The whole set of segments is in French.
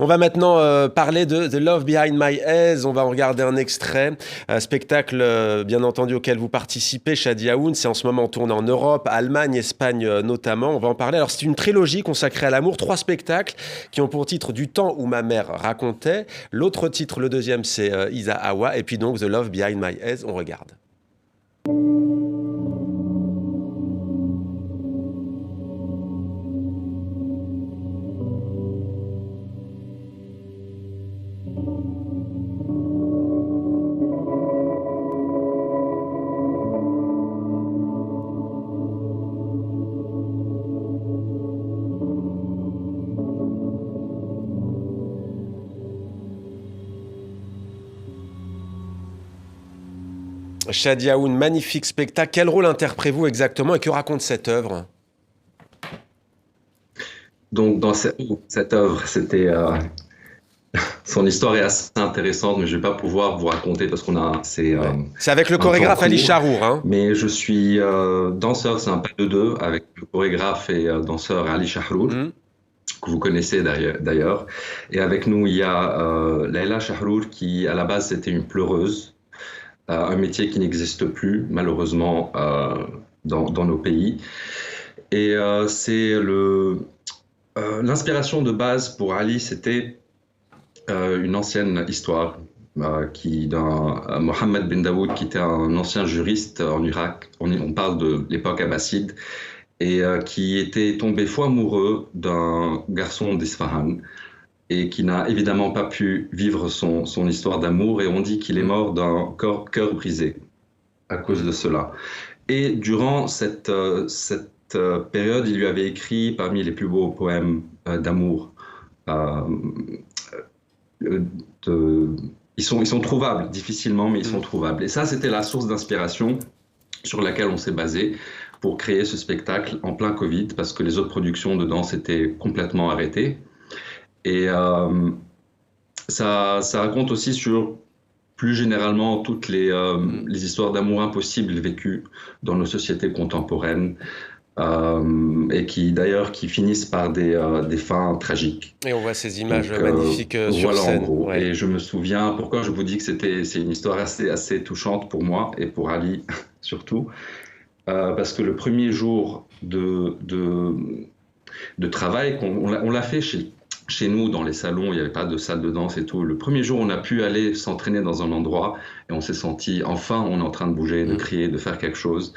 On va maintenant parler de The Love Behind My Eyes. On va en regarder un extrait. Spectacle, bien entendu, auquel vous participez, Shadi Aoun. C'est en ce moment tourné en Europe, Allemagne, Espagne notamment. On va en parler. Alors, c'est une trilogie consacrée à l'amour. 3 spectacles qui ont pour titre Du temps où ma mère racontait. L'autre titre, le deuxième, c'est Isa Awa. Et puis donc The Love Behind My Eyes. On regarde. Shadi Aoun, magnifique spectacle. Quel rôle interprétez-vous exactement et que raconte cette œuvre? Donc, dans cette œuvre, son histoire est assez intéressante, mais je ne vais pas pouvoir vous raconter parce Ouais. C'est avec le un temps chorégraphe Ali court. Charour, hein. Mais je suis danseur, c'est un pas de deux avec le chorégraphe et danseur Ali Shahrour, Mhm. que vous connaissez d'ailleurs. Et avec nous, il y a Laila Shahrour qui, à la base, c'était une pleureuse, un métier qui n'existe plus, malheureusement, dans nos pays. Et l'inspiration de base pour Ali, c'était une ancienne histoire d'un Mohammed bin Daoud, qui était un ancien juriste en Irak. On parle de l'époque abbasside, et qui était tombé fou amoureux d'un garçon d'Isfahan et qui n'a évidemment pas pu vivre son histoire d'amour. Et on dit qu'il est mort d'un cœur brisé à cause de cela. Et durant cette période, il lui avait écrit parmi les plus beaux poèmes d'amour. Euh, de, ils sont trouvables, difficilement, mais ils sont trouvables. Et ça, c'était la source d'inspiration sur laquelle on s'est basé pour créer ce spectacle en plein Covid, parce que les autres productions de danse étaient complètement arrêtées. Et ça raconte aussi sur, plus généralement, toutes les histoires d'amour impossibles vécues dans nos sociétés contemporaines, et qui finissent par des fins tragiques. Et on voit ces images Donc magnifiques sur voilà en scène. gros. Ouais. Et je me souviens, pourquoi je vous dis que c'est une histoire assez touchante pour moi et pour Ali surtout, parce que le premier jour de travail, on l'a fait chez nous dans les salons, il n'y avait pas de salle de danse et tout. Le premier jour, on a pu aller s'entraîner dans un endroit et on s'est senti, enfin, on est en train de bouger, de crier, de faire quelque chose.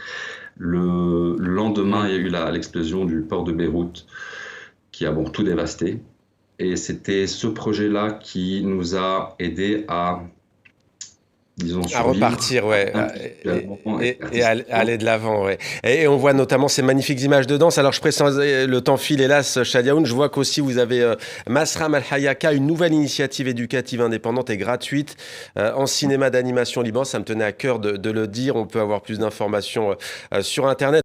Le lendemain, il y a eu l'explosion du port de Beyrouth qui a tout dévasté. Et c'était ce projet-là qui nous a aidés à, disons, À survivre repartir, ouais, intellectuellement et et à artistiquement. aller de l'avant, ouais. Et on voit notamment ces magnifiques images de danse. Alors je précise, le temps file hélas, Shadi Aoun, je vois qu'aussi vous avez Masram Al-Hayaka, une nouvelle initiative éducative indépendante et gratuite en cinéma d'animation liban. Ça me tenait à cœur de le dire. On peut avoir plus d'informations sur Internet.